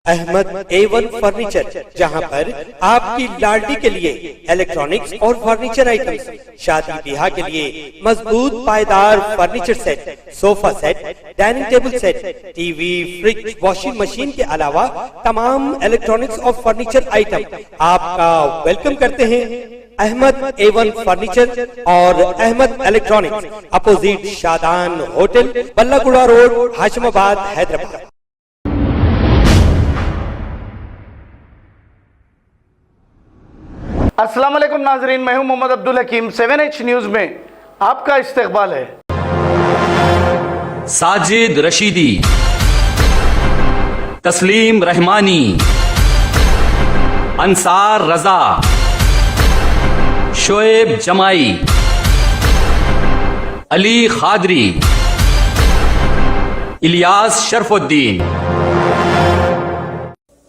Ahmad A1 furniture, جہاں پر آپ کی لاڈلی کے لیے الیکٹرانکس اور فرنیچر آئٹمز، شادی بیاہ کے لیے مضبوط پائیدار فرنیچر سیٹ، صوفہ set, dining table set, TV, fridge, washing machine کے علاوہ تمام الیکٹرانکس اور فرنیچر آئٹم آپ کا ویلکم کرتے ہیں۔ احمد A1 فرنیچر اور Ahmed electronics, opposite Shadan hotel, بلہ گڑا روڈ، ہاشم آباد، حیدرآباد۔ السلام علیکم ناظرین، میں ہوں محمد عبدالحکیم۔ 7H نیوز میں آپ کا استقبال ہے۔ ساجد رشیدی، تسلیم رحمانی، انصار رضا، شعیب جمائی، علی خادری، الیاس شرف الدین،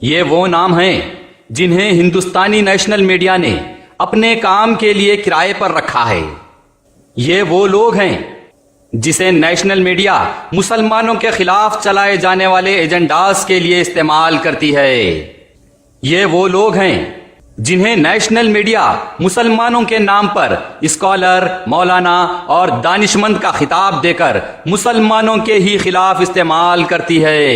یہ وہ نام ہیں جنہیں ہندوستانی نیشنل میڈیا نے اپنے کام کے لیے کرائے پر رکھا ہے۔ یہ وہ لوگ ہیں جسے نیشنل میڈیا مسلمانوں کے خلاف چلائے جانے والے ایجنڈاز کے لیے استعمال کرتی ہے۔ یہ وہ لوگ ہیں جنہیں نیشنل میڈیا مسلمانوں کے نام پر اسکالر، مولانا اور دانشمند کا خطاب دے کر مسلمانوں کے ہی خلاف استعمال کرتی ہے۔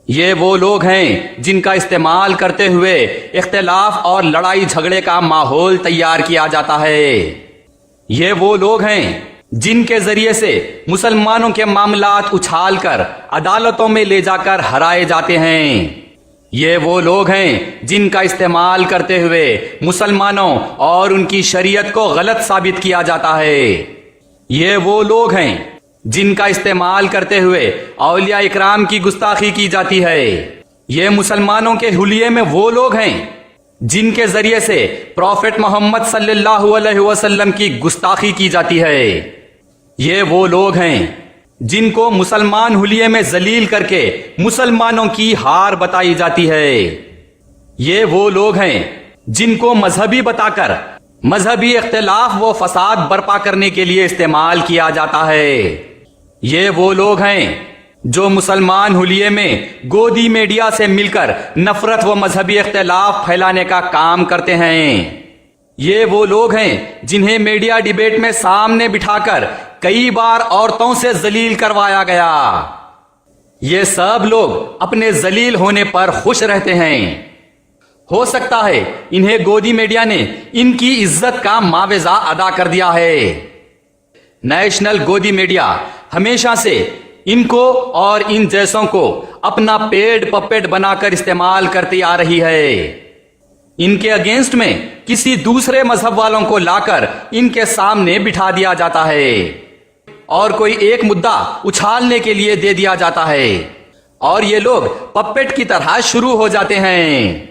یہ وہ لوگ ہیں جن کا استعمال کرتے ہوئے اختلاف اور لڑائی جھگڑے کا ماحول تیار کیا جاتا ہے۔ یہ وہ لوگ ہیں جن کے ذریعے سے مسلمانوں کے معاملات اچھال کر عدالتوں میں لے جا کر ہرائے جاتے ہیں۔ یہ وہ لوگ ہیں جن کا استعمال کرتے ہوئے مسلمانوں اور ان کی شریعت کو غلط ثابت کیا جاتا ہے۔ یہ وہ لوگ ہیں جن کا استعمال کرتے ہوئے اولیاء اکرام کی گستاخی کی جاتی ہے۔ یہ مسلمانوں کے حلیے میں وہ لوگ ہیں جن کے ذریعے سے پروفٹ محمد صلی اللہ علیہ وسلم کی گستاخی کی جاتی ہے۔ یہ وہ لوگ ہیں جن کو مسلمان حلیے میں ذلیل کر کے مسلمانوں کی ہار بتائی جاتی ہے۔ یہ وہ لوگ ہیں جن کو مذہبی بتا کر مذہبی اختلاف و فساد برپا کرنے کے لیے استعمال کیا جاتا ہے۔ یہ وہ لوگ ہیں جو مسلمان حلیے میں گودی میڈیا سے مل کر نفرت و مذہبی اختلاف پھیلانے کا کام کرتے ہیں۔ یہ وہ لوگ ہیں جنہیں میڈیا ڈیبیٹ میں سامنے بٹھا کر کئی بار عورتوں سے ذلیل کروایا گیا۔ یہ سب لوگ اپنے ذلیل ہونے پر خوش رہتے ہیں۔ ہو سکتا ہے انہیں گودی میڈیا نے ان کی عزت کا معاوضہ ادا کر دیا ہے۔ نیشنل گودی میڈیا ہمیشہ سے ان کو اور ان جیسوں کو اپنا پیڈ پپیٹ بنا کر استعمال کرتی آ رہی ہے۔ ان کے اگینسٹ میں کسی دوسرے مذہب والوں کو لا کر ان کے سامنے بٹھا دیا جاتا ہے اور کوئی ایک مدعا اچھالنے کے لیے دے دیا جاتا ہے اور یہ لوگ پپیٹ کی طرح شروع ہو جاتے ہیں۔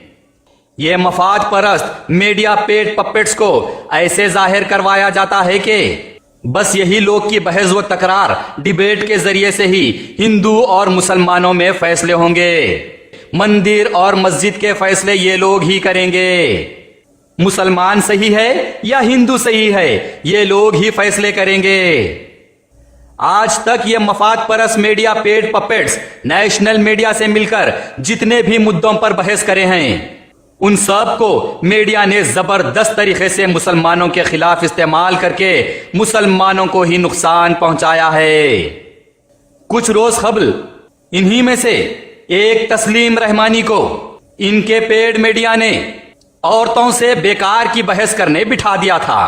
یہ مفاد پرست میڈیا پیڈ پپیٹس کو ایسے ظاہر کروایا جاتا ہے کہ بس یہی لوگ کی بحث و تکرار ڈیبیٹ کے ذریعے سے ہی ہندو اور مسلمانوں میں فیصلے ہوں گے۔ مندر اور مسجد کے فیصلے یہ لوگ ہی کریں گے۔ مسلمان صحیح ہے یا ہندو صحیح ہے، یہ لوگ ہی فیصلے کریں گے۔ آج تک یہ مفاد پرست media paid puppets national media سے مل کر جتنے بھی مدوں پر بحث کرے ہیں، ان سب کو میڈیا نے زبردست طریقے سے مسلمانوں کے خلاف استعمال کر کے مسلمانوں کو ہی نقصان پہنچایا ہے۔ کچھ روز قبل انہی میں سے ایک تسلیم رحمانی کو ان کے پیڈ میڈیا نے عورتوں سے بیکار کی بحث کرنے بٹھا دیا تھا،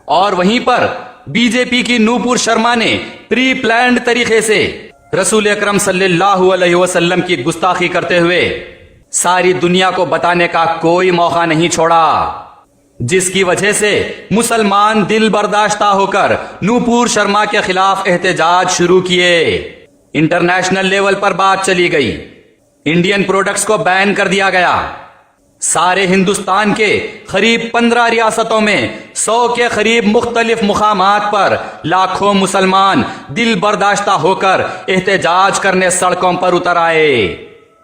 اور وہیں پر بی جے پی کی نوپور شرما نے پری پلانڈ طریقے سے رسول اکرم صلی اللہ علیہ وسلم کی گستاخی کرتے ہوئے ساری دنیا کو بتانے کا کوئی موقع نہیں چھوڑا، جس کی وجہ سے مسلمان دل برداشتہ ہو کر نوپور شرما کے خلاف احتجاج شروع کیے۔ انٹرنیشنل لیول پر بات چلی گئی، انڈین پروڈکٹس کو بین کر دیا گیا۔ سارے ہندوستان کے قریب 15 ریاستوں میں 100 کے قریب مختلف مقامات پر لاکھوں مسلمان دل برداشتہ ہو کر احتجاج کرنے سڑکوں پر اتر آئے۔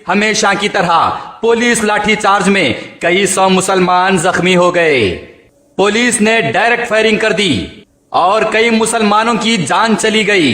ہمیشہ کی طرح پولیس لاٹھی چارج میں کئی 100 مسلمان زخمی ہو گئے۔ پولیس نے ڈائریکٹ فائرنگ کر دی اور کئی مسلمانوں کی جان چلی گئی۔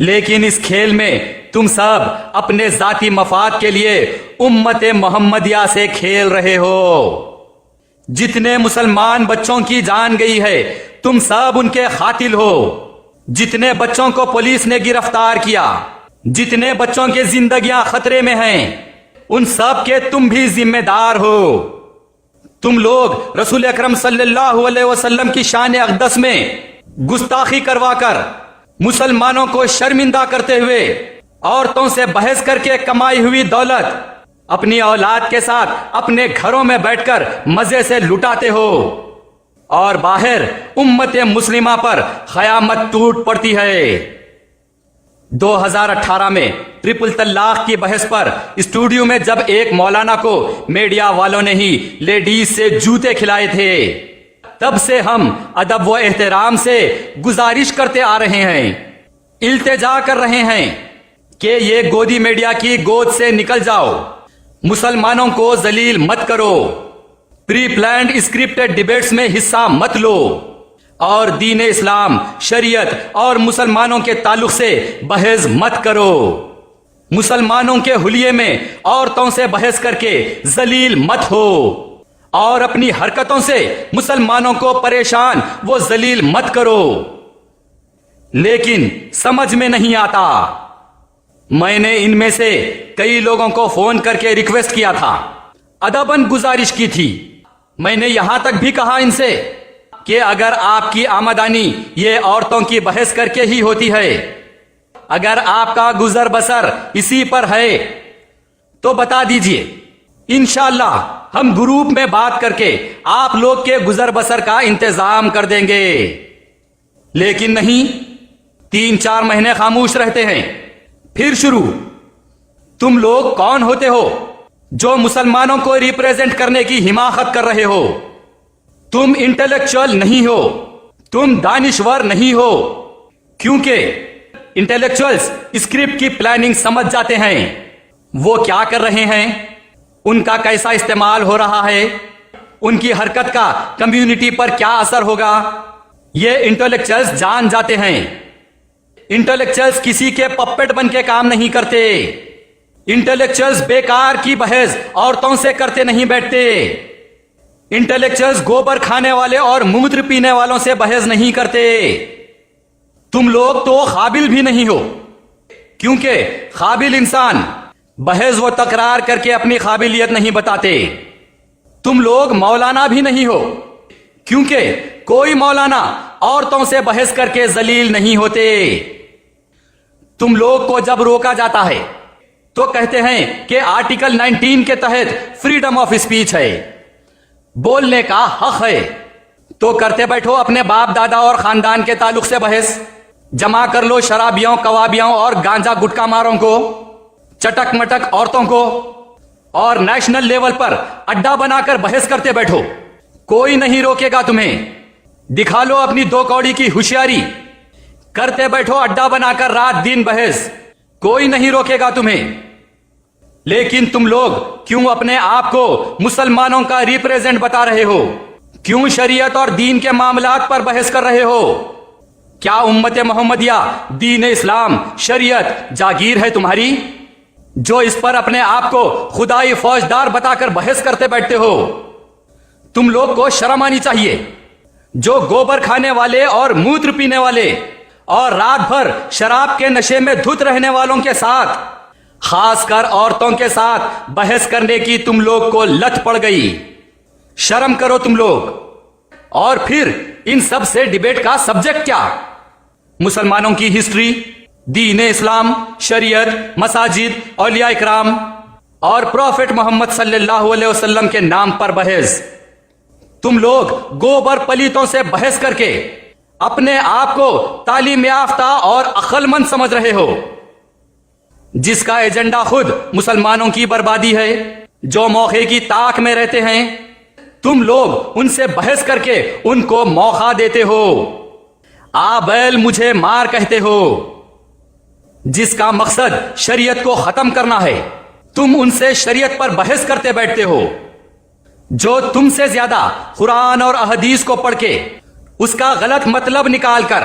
لیکن اس کھیل میں تم سب اپنے ذاتی مفاد کے لیے امت محمدیہ سے کھیل رہے ہو۔ جتنے مسلمان بچوں کی جان گئی ہے تم سب ان کے قاتل ہو۔ جتنے بچوں کو پولیس نے گرفتار کیا، جتنے بچوں کی زندگیاں خطرے میں ہیں، ان سب کے تم بھی ذمہ دار ہو۔ تم لوگ رسول اکرم صلی اللہ علیہ وسلم کی شان اقدس میں گستاخی کروا کر مسلمانوں کو شرمندہ کرتے ہوئے عورتوں سے بحث کر کے کمائی ہوئی دولت اپنی اولاد کے ساتھ اپنے گھروں میں بیٹھ کر مزے سے لٹاتے ہو، اور باہر امت مسلمہ پر قیامت ٹوٹ پڑتی ہے۔ 2018 میں ٹرپل طلاق کی بحث پر اسٹوڈیو میں جب ایک مولانا کو میڈیا والوں نے ہی لیڈیز سے جوتے کھلائے تھے، تب سے ہم ادب و احترام سے گزارش کرتے آ رہے ہیں، التجا کر رہے ہیں کہ یہ گودی میڈیا کی گود سے نکل جاؤ، مسلمانوں کو ذلیل مت کرو، پری پلانڈ اسکرپٹڈ ڈیبیٹس میں حصہ مت لو، اور دین اسلام، شریعت اور مسلمانوں کے تعلق سے بحث مت کرو۔ مسلمانوں کے حلیے میں عورتوں سے بحث کر کے ذلیل مت ہو، اور اپنی حرکتوں سے مسلمانوں کو پریشان و ذلیل مت کرو۔ لیکن سمجھ میں نہیں آتا۔ میں نے ان میں سے کئی لوگوں کو فون کر کے ریکویسٹ کیا تھا، ادباً گزارش کی تھی، میں نے یہاں تک بھی کہا ان سے کہ اگر آپ کی آمدنی یہ عورتوں کی بحث کر کے ہی ہوتی ہے، اگر آپ کا گزر بسر اسی پر ہے تو بتا دیجئے، انشاءاللہ ہم گروپ میں بات کر کے آپ لوگ کے گزر بسر کا انتظام کر دیں گے۔ لیکن نہیں، 3-4 مہینے خاموش رہتے ہیں، پھر شروع۔ تم لوگ کون ہوتے ہو جو مسلمانوں کو ریپریزنٹ کرنے کی حماقت کر رہے ہو؟ تم انٹلیکچوئل نہیں ہو، تم دانشور نہیں ہو، کیونکہ انٹلیکچوئلز اسکرپٹ کی پلاننگ سمجھ جاتے ہیں، وہ کیا کر رہے ہیں، ان کا کیسا استعمال ہو رہا ہے، ان کی حرکت کا کمیونٹی پر کیا اثر ہوگا، یہ انٹلیکچوئلز جان جاتے ہیں۔ انٹلیکچوئلز کسی کے پپٹ بن کے کام نہیں کرتے، انٹلیکچوئلز بیکار کی بحث عورتوں سے کرتے نہیں بیٹھتے، انٹلیکچوئلز گوبر کھانے والے اور موتر پینے والوں سے بحث نہیں کرتے۔ تم لوگ تو قابل بھی نہیں ہو، کیونکہ قابل انسان بحث و تکرار کر کے اپنی قابلیت نہیں بتاتے۔ تم لوگ مولانا بھی نہیں ہو، کیونکہ کوئی مولانا عورتوں سے بحث کر کے ذلیل نہیں ہوتے۔ تم لوگ کو جب روکا جاتا ہے تو کہتے ہیں کہ آرٹیکل 19 کے تحت فریڈم آف اسپیچ ہے، بولنے کا حق ہے، تو کرتے بیٹھو اپنے باپ دادا اور خاندان کے تعلق سے بحث، جمع کر لو شرابیوں، کوابیوں اور گانجا گٹکا ماروں کو، چٹک مٹک عورتوں کو، اور نیشنل لیول پر اڈا بنا کر بحث کرتے بیٹھو، کوئی نہیں روکے گا تمہیں۔ دکھا لو اپنی 2 کوڑی کی ہوشیاری، کرتے بیٹھو اڈا بنا کر رات دن بحث، کوئی نہیں روکے گا تمہیں۔ لیکن تم لوگ کیوں اپنے آپ کو مسلمانوں کا ریپریزنٹ بتا رہے ہو؟ کیوں شریعت اور دین کے معاملات پر بحث کر رہے ہو؟ کیا امت محمدیہ، دین اسلام، شریعت جاگیر ہے تمہاری، جو اس پر اپنے آپ کو خدائی فوجدار بتا کر بحث کرتے بیٹھتے ہو؟ تم لوگ کو شرم آنی چاہیے، جو گوبر کھانے والے اور موتر پینے والے اور رات بھر شراب کے نشے میں دھت رہنے والوں کے ساتھ، خاص کر عورتوں کے ساتھ بحث کرنے کی تم لوگ کو لت پڑ گئی۔ شرم کرو تم لوگ۔ اور پھر ان سب سے ڈیبیٹ کا سبجیکٹ کیا؟ مسلمانوں کی ہسٹری، دین اسلام، شریعت، مساجد، اولیاء اکرام اور پروفٹ محمد صلی اللہ علیہ وسلم کے نام پر بحث۔ تم لوگ گوبر پلیتوں سے بحث کر کے اپنے آپ کو تعلیم یافتہ اور عقل مند سمجھ رہے ہو، جس کا ایجنڈا خود مسلمانوں کی بربادی ہے، جو موقع کی طاق میں رہتے ہیں۔ تم لوگ ان سے بحث کر کے ان کو موقع دیتے ہو۔ آبیل مجھے مار کہتے ہو، جس کا مقصد شریعت کو ختم کرنا ہے۔ تم ان سے شریعت پر بحث کرتے بیٹھتے ہو، جو تم سے زیادہ قرآن اور احادیث کو پڑھ کے اس کا غلط مطلب نکال کر